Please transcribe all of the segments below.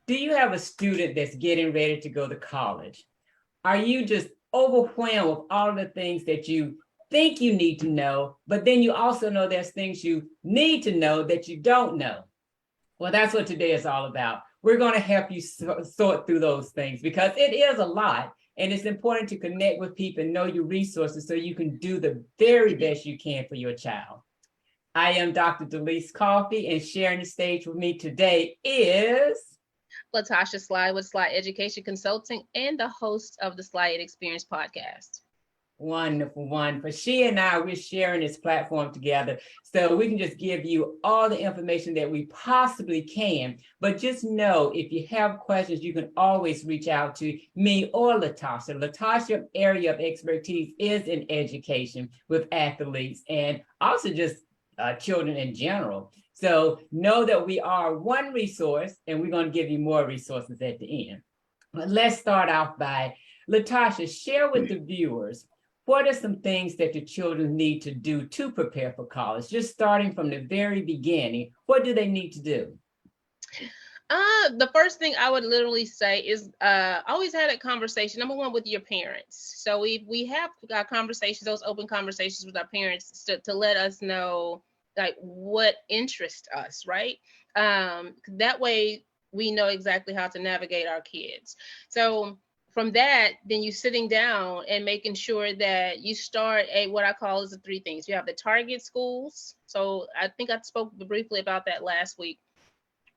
do you have a student that's getting ready to go to college? Are you just overwhelmed with all of the things that you think you need to know, but then you also know there's things you need to know that you don't know? Well, that's what today is all about. We're going to help you sort through those things because it is a lot. And it's important to connect with people and know your resources so you can do the very best you can for your child. I am Dr. Delise Coffey, and sharing the stage with me today is LaTasha Sly with Sly Education Consulting and the host of the Sly Ed Experience podcast. wonderful, wonderful. She and I, we're sharing this platform together so we can just give you all the information that we possibly can. But just know if you have questions, you can always reach out to me or LaTasha. LaTasha's area of expertise is in education with athletes and also just children in general. So know that we are one resource and we're going to give you more resources at the end. But let's start off by LaTasha, share with the viewers what are some things that the children need to do to prepare for college? Just starting from the very beginning, what do they need to do? The first thing I would literally say is always have that conversation, number one, with your parents. So we have conversations, those open conversations with our parents to let us know like what interests us, right? That way we know exactly how to navigate our kids. So from that, then you sitting down and making sure that you start what I call is the three things. You have the target schools. So I think I spoke briefly about that last week.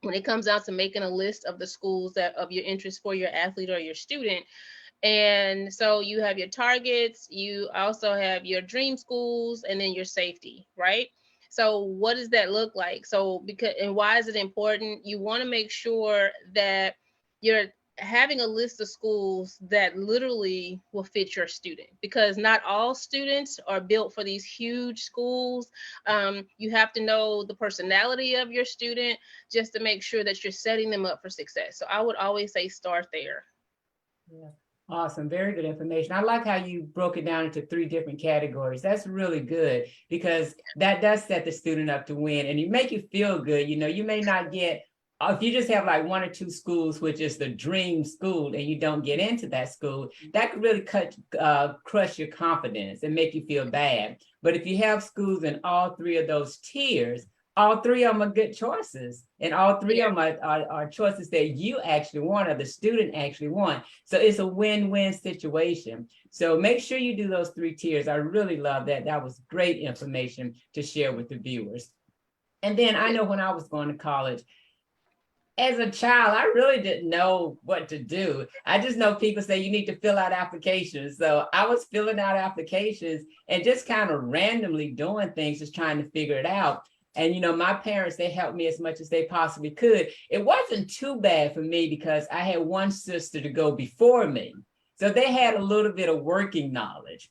When it comes down to making a list of the schools that of your interest for your athlete or your student. And so you have your targets, you also have your dream schools, and then your safety, right? So what does that look like? So because and why is it important? You want to make sure that you're having a list of schools that literally will fit your student, because not all students are built for these huge schools. You have to know the personality of your student just to make sure that you're setting them up for success. So I would always say start there. Yeah. Awesome. Very good information. I like how you broke it down into three different categories. That's really good because that does set the student up to win and you make you feel good. You know, you may not get, if you just have like one or two schools, which is the dream school, and you don't get into that school, that could really crush your confidence and make you feel bad. But if you have schools in all three of those tiers, all three of them are good choices. And all three of them are choices that you actually want or the student actually want. So it's a win-win situation. So make sure you do those three tiers. I really love that. That was great information to share with the viewers. And then I know when I was going to college, as a child, I really didn't know what to do. I just know people say you need to fill out applications. So I was filling out applications and just kind of randomly doing things, just trying to figure it out. And, you know, my parents, they helped me as much as they possibly could. It wasn't too bad for me because I had one sister to go before me. So they had a little bit of working knowledge.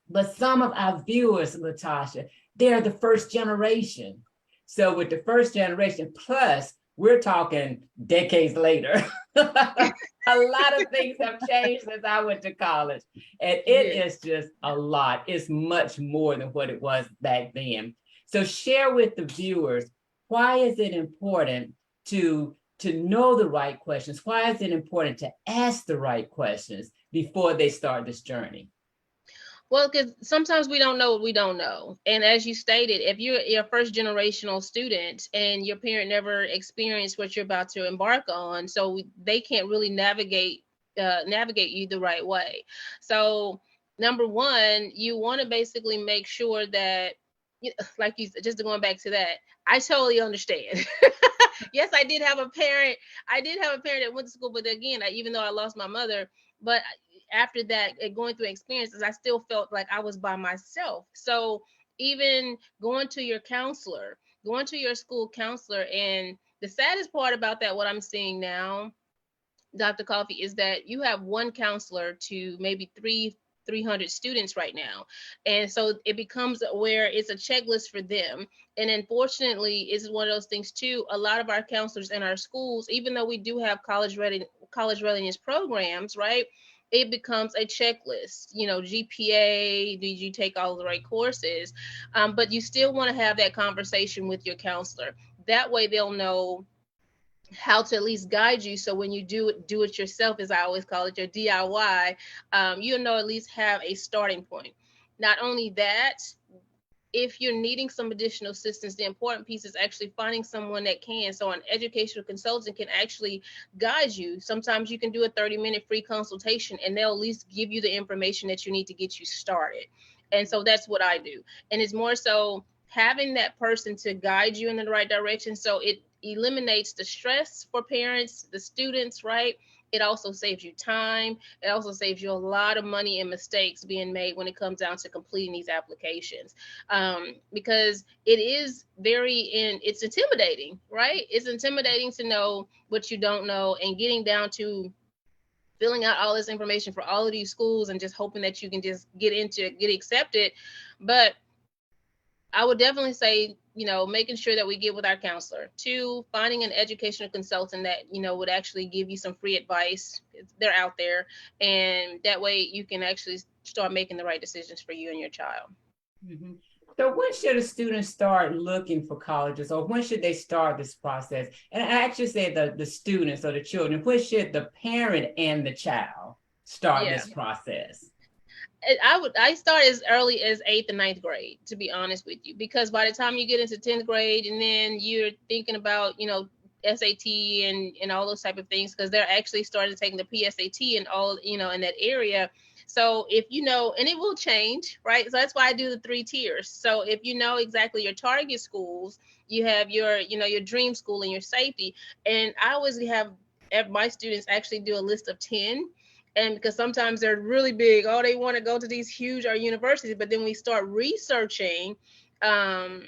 But some of our viewers, LaTasha, they're the first generation. So with the first generation, plus we're talking decades later. A lot of things have changed since I went to college. And it is just a lot. It's much more than what it was back then. So share with the viewers, why is it important to know the right questions? Why is it important to ask the right questions before they start this journey? Well, because sometimes we don't know what we don't know. And as you stated, if you're a first generational student and your parent never experienced what you're about to embark on, so they can't really navigate you the right way. So number one, you want to basically make sure that, like you just going back to that, I totally understand. Yes, I did have a parent. I did have a parent that went to school, but again, even though I lost my mother, but after that, going through experiences, I still felt like I was by myself. So even going to your counselor, going to your school counselor, and the saddest part about that, what I'm seeing now, Dr. Coffey, is that you have one counselor to maybe 300 students right now. And so it becomes where it's a checklist for them. And unfortunately, it's one of those things too. A lot of our counselors in our schools, even though we do have college readiness programs, right? It becomes a checklist, GPA, did you take all the right courses? But you still want to have that conversation with your counselor. That way they'll know how to at least guide you. So when you do it yourself, as I always call it, your DIY, you know, at least have a starting point. Not only that, if you're needing some additional assistance, the important piece is actually finding someone that can. So an educational consultant can actually guide you. Sometimes you can do a 30-minute free consultation and they'll at least give you the information that you need to get you started. And so that's what I do. And it's more so having that person to guide you in the right direction. So it eliminates the stress for parents, the students, right? It also saves you time. It also saves you a lot of money and mistakes being made when it comes down to completing these applications, because it is it's intimidating, right? It's intimidating to know what you don't know and getting down to filling out all this information for all of these schools and just hoping that you can just get accepted. But I would definitely say, you know, making sure that we get with our counselor. Two, finding an educational consultant that, you know, would actually give you some free advice. They're out there. And that way you can actually start making the right decisions for you and your child. Mm-hmm. So when should a student start looking for colleges, or when should they start this process? And I actually said the students or the children, when should the parent and the child start Yeah. this process? I start as early as 8th and 9th grade, to be honest with you, because by the time you get into 10th grade and then you're thinking about, you know, SAT and all those type of things, because they're actually started taking the PSAT and all, you know, in that area. So if you know, and it will change, right? So that's why I do the 3 tiers. So if you know exactly your target schools, you have your, you know, your dream school and your safety. And I always have my students actually do a list of 10, and because sometimes they're really big, oh, they want to go to these huge universities, but then we start researching, um,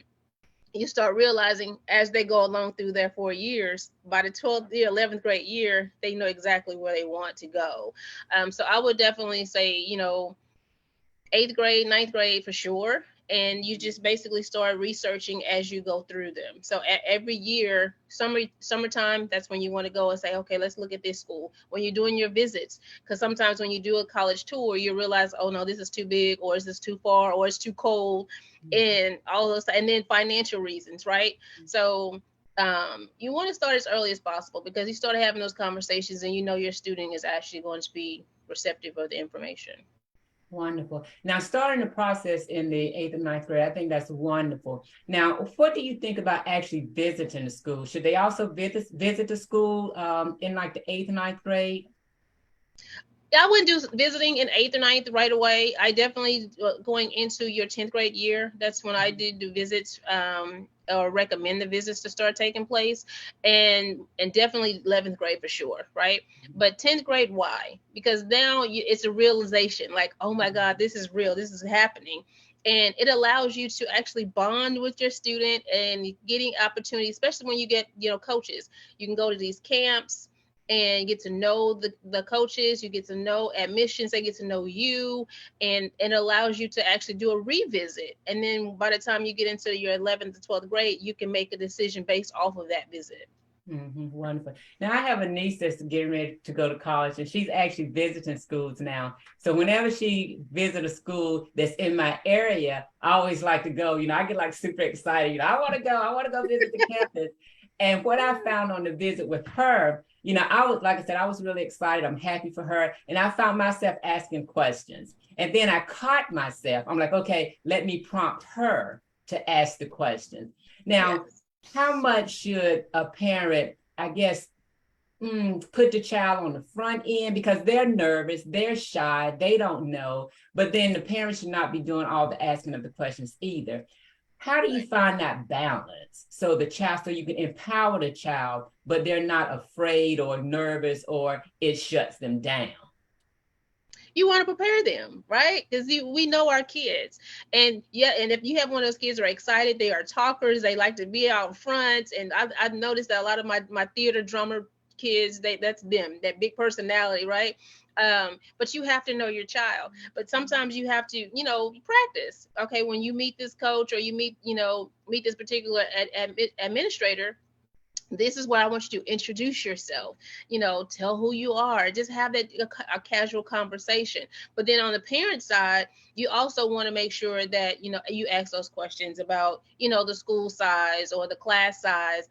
you start realizing as they go along through their 4 years, by the 12th year, 11th grade year, they know exactly where they want to go. So I would definitely say, you know, 8th grade, 9th grade for sure. And you just basically start researching as you go through them. So every year, summertime, that's when you want to go and say, okay, let's look at this school. When you're doing your visits, because sometimes when you do a college tour, you realize, oh no, this is too big, or is this too far, or it's too cold, and all those, and then financial reasons, right? So you want to start as early as possible, because you start having those conversations and you know your student is actually going to be receptive of the information. Wonderful. Now, starting the process in the 8th and 9th grade, I think that's wonderful. Now, what do you think about actually visiting the school? Should they also visit the school in like the 8th and 9th grade? I wouldn't do visiting in 8th or 9th right away. I definitely, going into your 10th grade year, that's when I did do visits, or recommend the visits to start taking place, and definitely 11th grade for sure, right? But 10th grade, why? Because now it's a realization, like, oh my God, this is real, this is happening. And it allows you to actually bond with your student and getting opportunities, especially when you get, you know, coaches. You can go to these camps and get to know the coaches. You get to know admissions, they get to know you, and it allows you to actually do a revisit. And then by the time you get into your 11th to 12th grade, you can make a decision based off of that visit. Mm-hmm, wonderful. Now, I have a niece that's getting ready to go to college, and she's actually visiting schools now. So whenever she visits a school that's in my area, I always like to go. You know, I get like super excited. You know, I want to go visit the campus. And what I found on the visit with her, you know, I was, like I said, I was really excited. I'm happy for her. And I found myself asking questions. And then I caught myself. I'm like, okay, let me prompt her to ask the questions. Now, Yes. how much should a parent, I guess, put the child on the front end, because they're nervous, they're shy, they don't know, but then the parents should not be doing all the asking of the questions either. How do you find that balance so you can empower the child, but they're not afraid or nervous or it shuts them down? You want to prepare them, right? Because we know our kids, and yeah, and if you have one of those kids who are excited, they are talkers, they like to be out front, and I've noticed that a lot of my theater drummer kids, that's them, that big personality, right? But you have to know your child. But sometimes you have to, you know, practice. Okay, when you meet this coach, or you meet this particular administrator, this is where I want you to introduce yourself, tell who you are, just have a casual conversation. But then on the parent side, you also want to make sure that, you ask those questions about, the school size or the class size.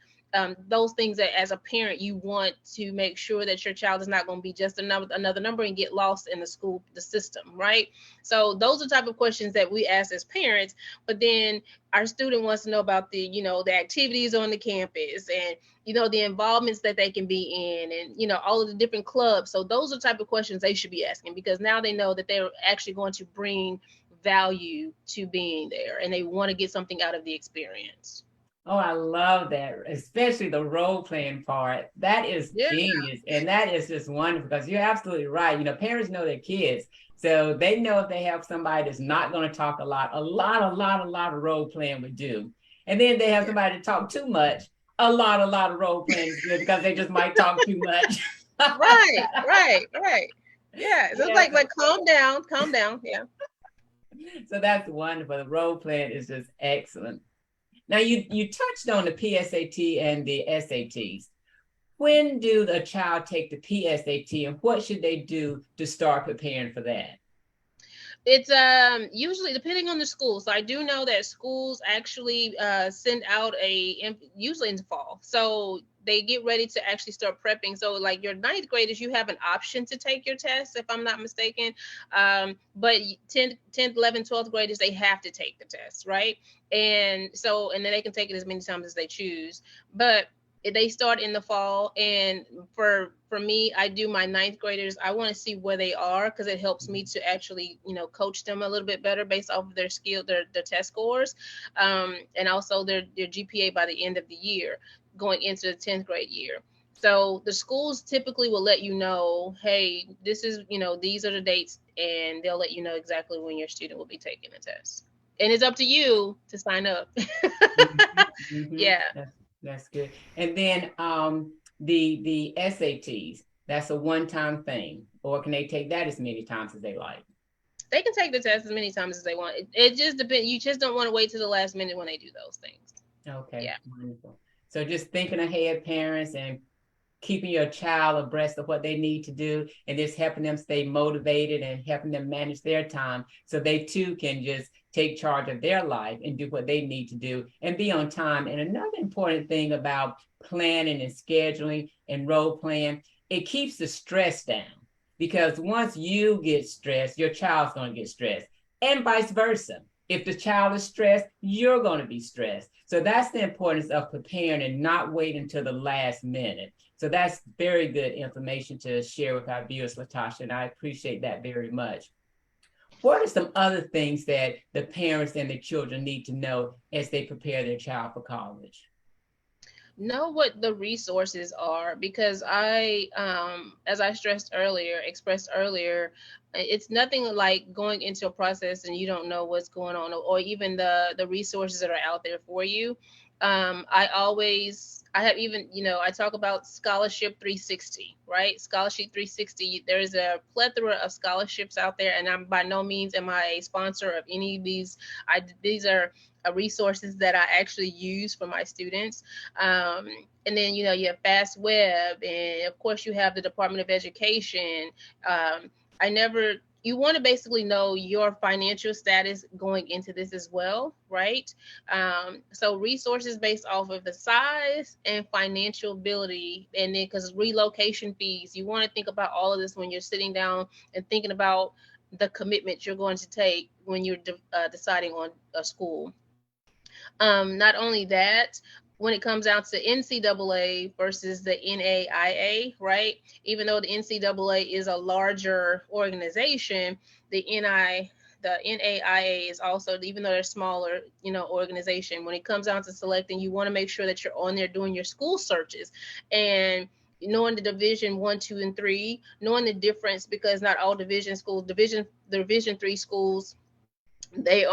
those things that as a parent you want to make sure that your child is not going to be just another number and get lost in the system, right? So those are the type of questions that we ask as parents. But then our student wants to know about the activities on the campus, and the involvements that they can be in, and all of the different clubs. So those are the type of questions they should be asking, because now they know that they're actually going to bring value to being there, and they want to get something out of the experience. Oh, I love that, especially the role playing part. That is Yeah. genius. And that is just wonderful, because you're absolutely right. Parents know their kids. So they know if they have somebody that's not going to talk a lot of role playing would do. And then they have Yeah. somebody to talk too much, a lot of role playing is good, because they just might talk too much. Right, right, right. Yeah. So it's Yeah. like calm down, calm down. Yeah. So that's wonderful. The role playing is just excellent. Now, you touched on the PSAT and the SATs. When do a child take the PSAT, and what should they do to start preparing for that? It's usually depending on the school. So I do know that schools actually send out usually in the fall. So they get ready to actually start prepping. So like your ninth graders, you have an option to take your test, if I'm not mistaken. But 10th, 11th, 12th graders, they have to take the test, right? And then they can take it as many times as they choose. But they start in the fall, and for me, I do my ninth graders. I want to see where they are, because it helps me to actually coach them a little bit better based off of their skill, their test scores, and also their GPA by the end of the year, going into the 10th grade year. So the schools typically will let you know, hey, this is these are the dates, and they'll let you know exactly when your student will be taking the test, and it's up to you to sign up. Mhm, mhm. Yeah. That's good. And then the SATs, that's a one-time thing, or can they take that as many times as they like? They can take the test as many times as they want. It just depends. You just don't want to wait to the last minute when they do those things. Okay, Yeah. wonderful. So just thinking ahead, parents, and keeping your child abreast of what they need to do, and just helping them stay motivated and helping them manage their time, so they too can just take charge of their life and do what they need to do and be on time. And another important thing about planning and scheduling and role playing, it keeps the stress down, because once you get stressed, your child's going to get stressed, and vice versa. If the child is stressed, you're going to be stressed. So that's the importance of preparing and not waiting until the last minute. So that's very good information to share with our viewers, LaTasha, and I appreciate that very much. What are some other things that the parents and the children need to know as they prepare their child for college? Know what the resources are, because as I expressed earlier, it's nothing like going into a process and you don't know what's going on, or even the resources that are out there for you. I have even, I talk about Scholarship 360, right? Scholarship 360, there's a plethora of scholarships out there, and I'm by no means am I a sponsor of any of these. These are resources that I actually use for my students. Um, and then, you have Fast Web, and of course you have the Department of Education. Um, I never, you want to basically know your financial status going into this as well, right? So resources based off of the size and financial ability, and then because relocation fees, you want to think about all of this when you're sitting down and thinking about the commitment you're going to take when you're deciding on a school. Not only that, when it comes down to NCAA versus the NAIA, right? Even though the NCAA is a larger organization, the NAIA is also, even though they're smaller, organization. When it comes down to selecting, you want to make sure that you're on there doing your school searches and knowing the division 1, 2, and 3, knowing the difference, because not all division 3 schools, they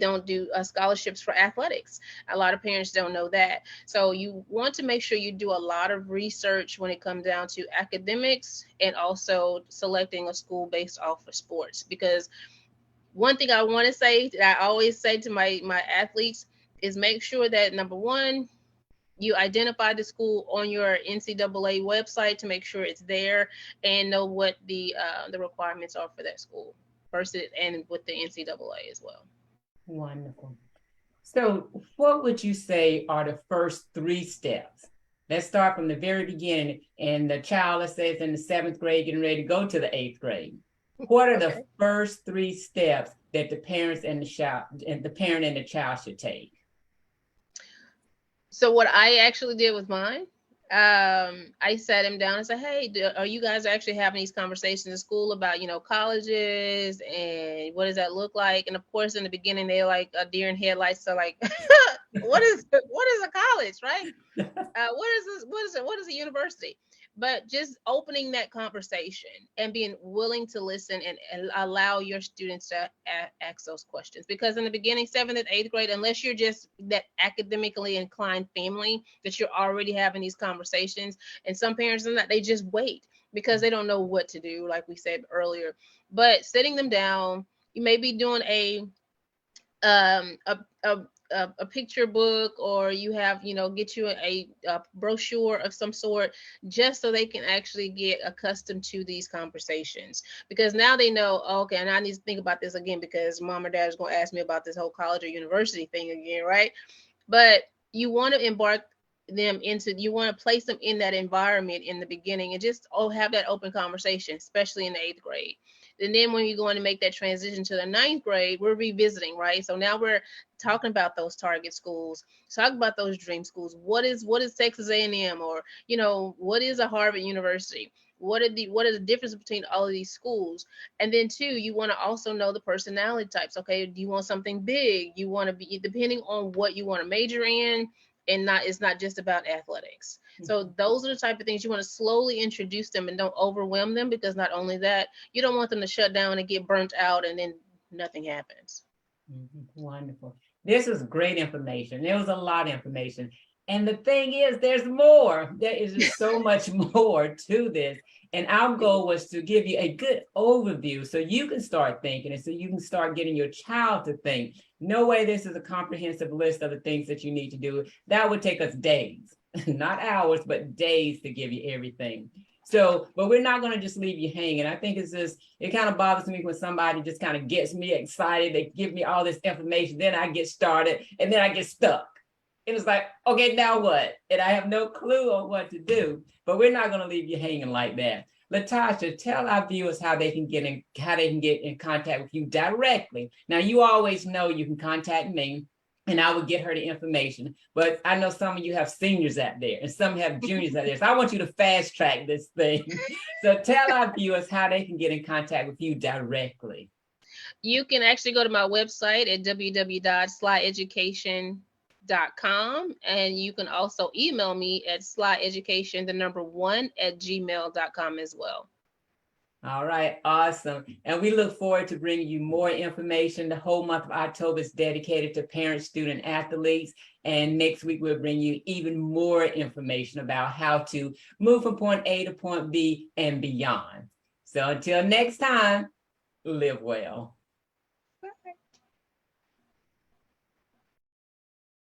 don't do scholarships for athletics. A lot of parents don't know that. So you want to make sure you do a lot of research when it comes down to academics, and also selecting a school based off of sports. Because one thing I want to say that I always say to my athletes is, make sure that, number one, you identify the school on your NCAA website to make sure it's there, and know what the requirements are for that school versus, and with the NCAA as well. Wonderful. So, what would you say are the first three steps Let's start from the very beginning. And the child, let's say, is in the 7th grade, getting ready to go to the 8th grade. What are the first 3 steps that the parents and the parent and the child should take? So what I actually did with mine, I sat him down and said, "Hey, are you guys actually having these conversations in school about, colleges and what does that look like?" And of course, in the beginning, they're like a deer in headlights. So like, what is a college, right? What is this? What is a university? But just opening that conversation and being willing to listen and allow your students to ask those questions. Because in the beginning, 7th and 8th grade, unless you're just that academically inclined family that you're already having these conversations, and some parents are not, they just wait because they don't know what to do, like we said earlier. But sitting them down, you may be doing a picture book, or you have get you a brochure of some sort, just so they can actually get accustomed to these conversations, because now they know, okay, and I need to think about this again because mom or dad is going to ask me about this whole college or university thing again, right? But you want to you want to place them in that environment in the beginning, and just have that open conversation, especially in the 8th grade. And then when you're going to make that transition to the 9th grade, we're revisiting, right? So now we're talking about those target schools, talking about those dream schools. What is Texas A&M, or what is a Harvard University? What is the difference between all of these schools? And then 2, you want to also know the personality types. Okay, do you want something big? You want to be, depending on what you want to major in, and it's not just about athletics. So those are the type of things you want to slowly introduce them, and don't overwhelm them, because not only that, you don't want them to shut down and get burnt out and then nothing happens. Wonderful. This was great information. There was a lot of information. And the thing is, there's more. There is just so much more to this. And our goal was to give you a good overview so you can start thinking, and so you can start getting your child to think. No way this is a comprehensive list of the things that you need to do. That would take us days, not hours, but days to give you everything. So, but we're not going to just leave you hanging. I think it kind of bothers me when somebody just kind of gets me excited. They give me all this information, then I get started, and then I get stuck. It was like, okay, now what? And I have no clue on what to do. But we're not going to leave you hanging like that. LaTasha, tell our viewers how they can get in contact with you directly. Now, you always know you can contact me, and I would get her the information. But I know some of you have seniors out there, and some have juniors out there. So I want you to fast track this thing. So tell our viewers how they can get in contact with you directly. You can actually go to my website at www.slyeducation.com, and you can also email me at slyeducation1@gmail.com as well. All right, awesome. And we look forward to bringing you more information. The whole month of October is dedicated to parents, student athletes. And next week, we'll bring you even more information about how to move from point A to point B and beyond. So until next time, live well.